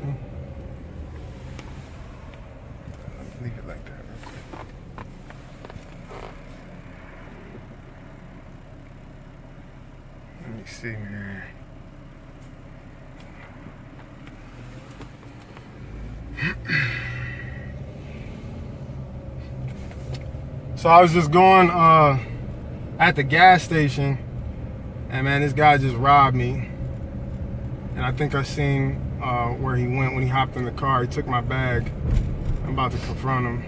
See? Leave it like that real quick. Let me see, man. So I was just going at the gas station, and man, this guy just robbed me. And I think I seen where he went when he hopped in the car. He took my bag. I'm about to confront him.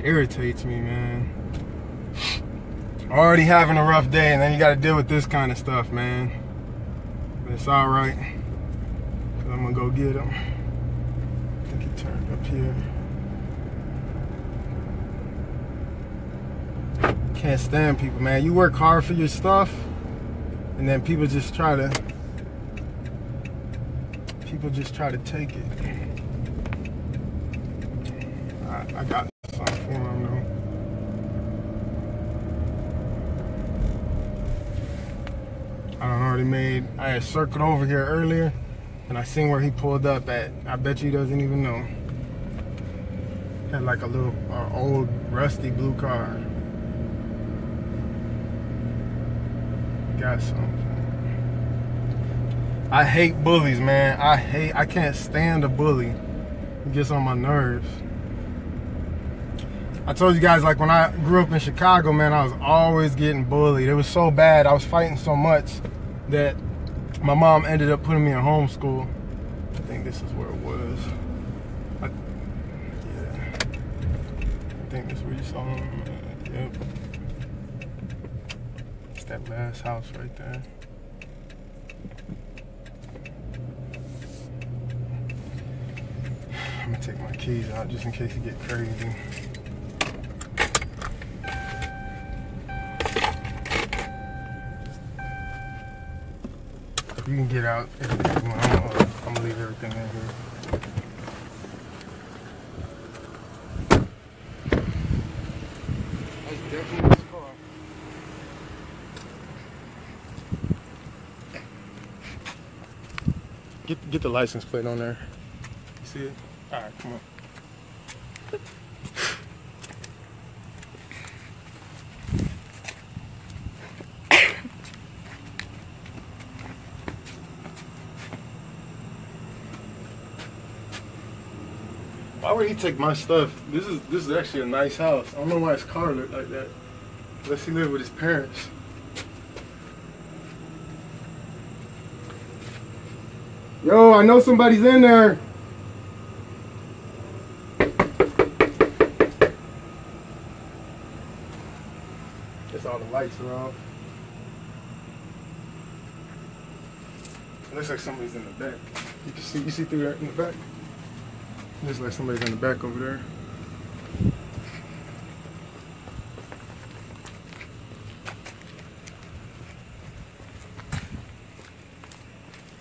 Irritates me, man. Already having a rough day, and then you got to deal with this kind of stuff, man. But it's all right, 'cause I'm gonna go get him. I think he turned up here. Can't stand people, man. You work hard for your stuff, and then people just try to take it. I got something for him though. I had circled over here earlier, and I seen where he pulled up at. I bet you he doesn't even know. Had like a little old rusty blue car. Got something. I hate bullies, man. I can't stand a bully. It gets on my nerves. I told you guys, like when I grew up in Chicago, man, I was always getting bullied. It was so bad. I was fighting so much that my mom ended up putting me in homeschool. I think this is where it was. Yeah. I think this is where you saw him. Yep. It's that last house right there. I'm gonna take my keys out just in case you get crazy. You can get out if you want. I'm gonna leave everything in here. That's definitely his car. Get the license plate on there. You see it? All right, come on. Why would he take my stuff? This is actually a nice house. I don't know why his car looked like that. Unless he lived with his parents. Yo, I know somebody's in there. Guess all the lights are off. It looks like somebody's in the back. You see through there in the back? Looks like somebody's in the back over there.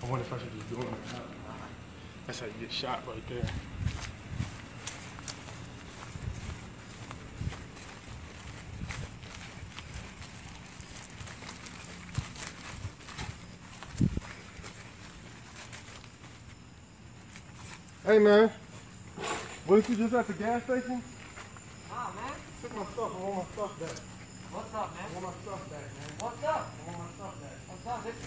I wonder if I should just do it. That's how you get shot right there. Hey man. Wasn't you just at the gas station? Nah, man. Took my stuff. I want my stuff back. What's up, man? I want my stuff back, man. What's up? I want my stuff back. What's up, bitch?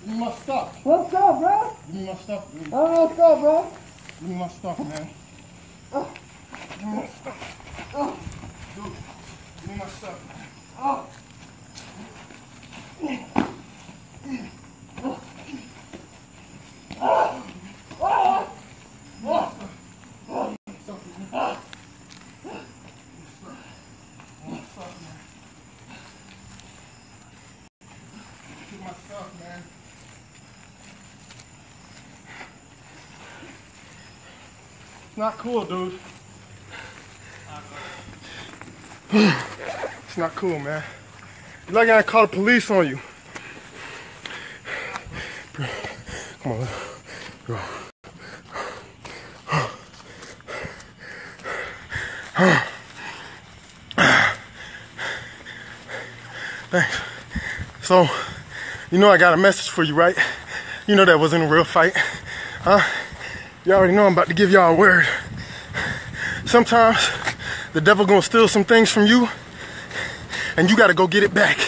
Give me my stuff. What's up, bro? Give me my stuff. What's up, bro? Give me my stuff, man. Give me my stuff. Dude, give me my stuff. It's not cool, dude. It's not cool, man. You're like I call the police on you. Come on, Go. Thanks. So, you know I got a message for you, right? You know that wasn't a real fight, huh? You already know I'm about to give y'all a word. Sometimes the devil gonna steal some things from you, and you gotta go get it back.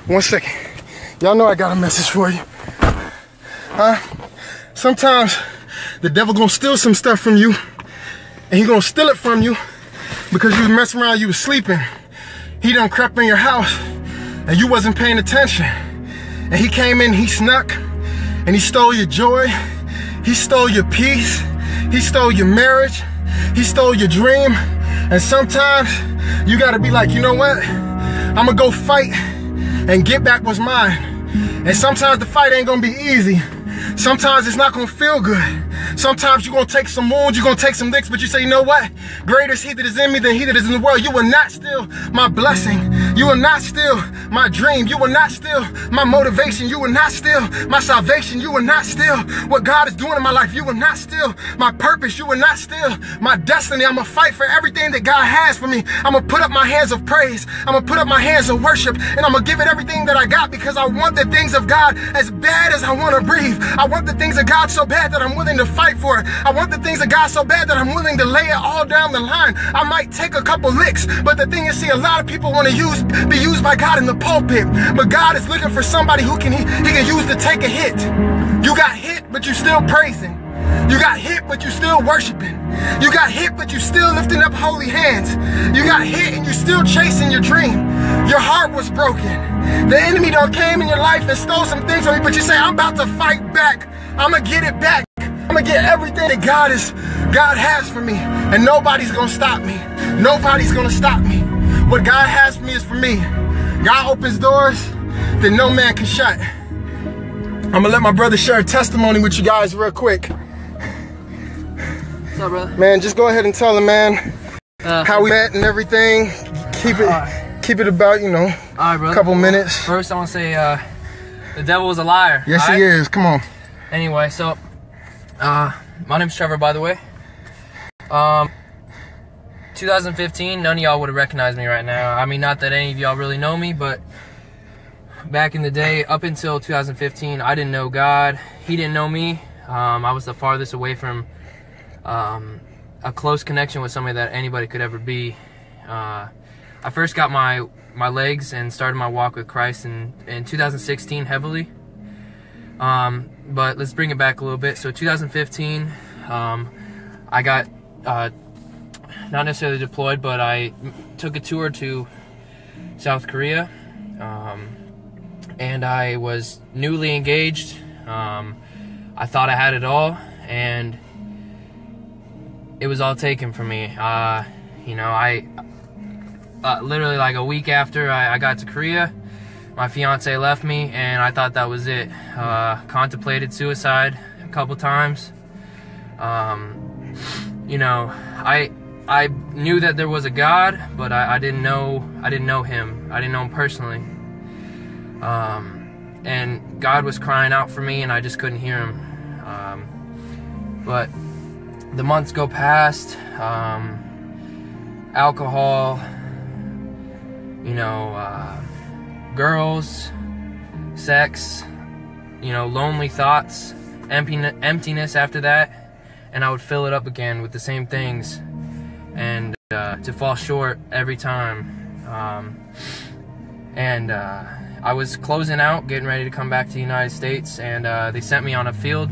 1 second. Y'all know I got a message for you, huh? Sometimes the devil gonna steal some stuff from you, and he gonna steal it from you because you was messing around, you was sleeping. He done crept in your house, and you wasn't paying attention. And he came in, he snuck, and he stole your joy. He stole your peace. He stole your marriage. He stole your dream. And sometimes you gotta be like, you know what? I'm gonna go fight and get back what's mine. And sometimes the fight ain't gonna be easy. Sometimes it's not gonna feel good. Sometimes you're gonna take some wounds, you're gonna take some licks, but you say, you know what? Greater is he that is in me than he that is in the world. You will not steal my blessing. You will not steal my dream. You will not steal my motivation. You will not steal my salvation. You will not steal what God is doing in my life. You will not steal my purpose. You will not steal my destiny. I'm gonna fight for everything that God has for me. I'm gonna put up my hands of praise. I'm gonna put up my hands of worship, and I'm gonna give it everything that I got, because I want the things of God as bad as I want to breathe. I want the things of God so bad that I'm willing to fight for it. I want the things of God so bad that I'm willing to lay it all down the line. I might take a couple licks, but the thing is, see, a lot of people want to be used by God in the pulpit, but God is looking for somebody who he can use to take a hit. You got hit, but you still praising. You got hit, but you still worshiping. You got hit, but you still lifting up holy hands. You got hit, and you still chasing your dream. Your heart was broken. The enemy done came in your life and stole some things from you, but you say, I'm about to fight back. I'm gonna get it back. I'm gonna get everything that God has for me, and nobody's gonna stop me. Nobody's gonna stop me. What God has for me is for me. God opens doors that no man can shut. I'm gonna let my brother share a testimony with you guys real quick. What's up, brother? Man, just go ahead and tell him, man, how we met and everything. Keep it about, you know, a couple minutes. First, I want to say the devil is a liar. Yes, he is. Come on. Anyway, so my name's Trevor, by the way. 2015, none of y'all would have recognized me right now. I mean, not that any of y'all really know me, but back in the day, up until 2015, I didn't know God. He didn't know me. I was the farthest away from a close connection with somebody that anybody could ever be. I first got my legs and started my walk with Christ in 2016 heavily. But let's bring it back a little bit. So 2015, I got not necessarily deployed, but I took a tour to South Korea, and I was newly engaged. I thought I had it all, and it was all taken from me. You know, I literally like a week after I got to Korea, my fiance left me, and I thought that was it. Contemplated suicide a couple times. You know, I knew that there was a God, but I didn't know him. I didn't know him personally. And God was crying out for me, and I just couldn't hear him. But the months go past. Alcohol, you know, girls, sex, you know, lonely thoughts, emptiness after that, and I would fill it up again with the same things, and to fall short every time. I was closing out, getting ready to come back to the United States, and they sent me on a field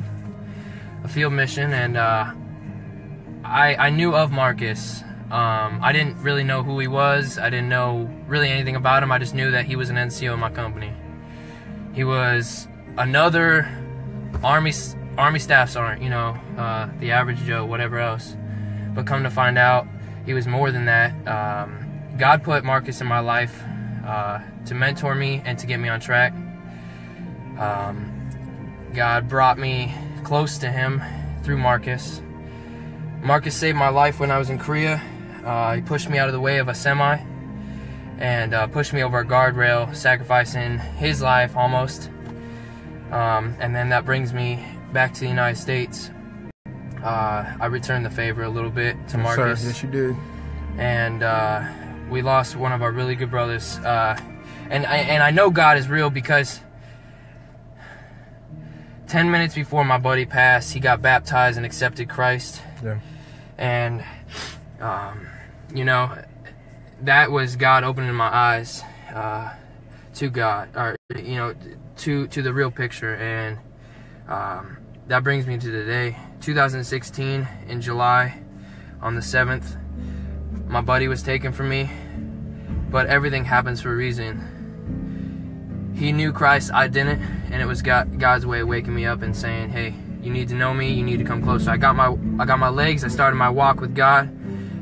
mission, and I knew of Marcus. I didn't really know who he was. I didn't know really anything about him. I just knew that he was an NCO in my company. He was another Army Staff Sergeant, you know, the average Joe, whatever else. But come to find out, he was more than that. God put Marcus in my life to mentor me and to get me on track. God brought me close to him through Marcus. Marcus saved my life when I was in Korea. He pushed me out of the way of a semi and pushed me over a guardrail, sacrificing his life almost. And then that brings me back to the United States, I returned the favor a little bit to Marcus. Sir. Yes, you did. And we lost one of our really good brothers. And I know God is real because 10 minutes before my buddy passed, he got baptized and accepted Christ. Yeah. And, you know, that was God opening my eyes to God, or, you know, to the real picture. And that brings me to today, 2016, in July, on the 7th. My buddy was taken from me, but everything happens for a reason. He knew Christ, I didn't, and it was God's way of waking me up and saying, hey, you need to know me, you need to come closer. I got my legs, I started my walk with God,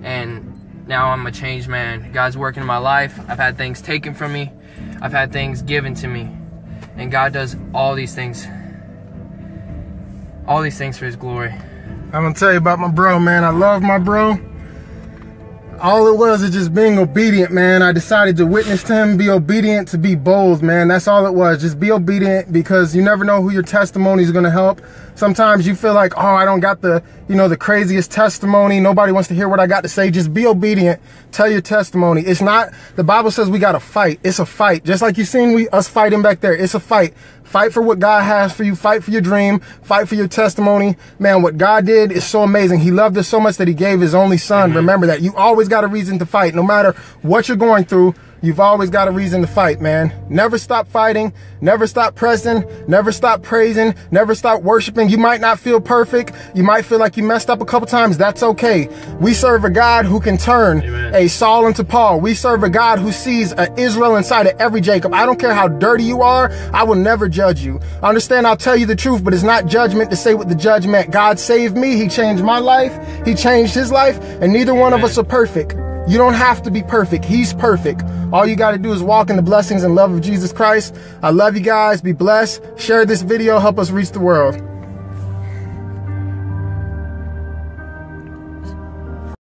and now I'm a changed man. God's working in my life. I've had things taken from me, I've had things given to me, and God does all these things for his glory. I'm gonna tell you about my bro, man. I love my bro. All it was is just being obedient, man. I decided to witness to him, be obedient, to be bold, man. That's all it was. Just be obedient, because you never know who your testimony is going to help. Sometimes you feel like, oh, I don't got the, you know, the craziest testimony. Nobody wants to hear what I got to say. Just be obedient. Tell your testimony. It's not, the Bible says we got to fight. It's a fight. Just like you seen us fighting back there. It's a fight. Fight for what God has for you. Fight for your dream. Fight for your testimony. Man, what God did is so amazing. He loved us so much that he gave his only son. Remember that. You always got a reason to fight. No matter what you're going through, you've always got a reason to fight, man. Never stop fighting. Never stop pressing. Never stop praising. Never stop worshiping. You might not feel perfect. You might feel like you messed up a couple times. That's okay. We serve a God who can turn a Saul into Paul. We serve a God who sees an Israel inside of every Jacob. I don't care how dirty you are. I will never judge you. I understand I'll tell you the truth, but it's not judgment to say what the judge meant. God saved me. He changed my life. He changed his life. And neither one of us are perfect. You don't have to be perfect. He's perfect. All you got to do is walk in the blessings and love of Jesus Christ. I love you guys. Be blessed. Share this video. Help us reach the world.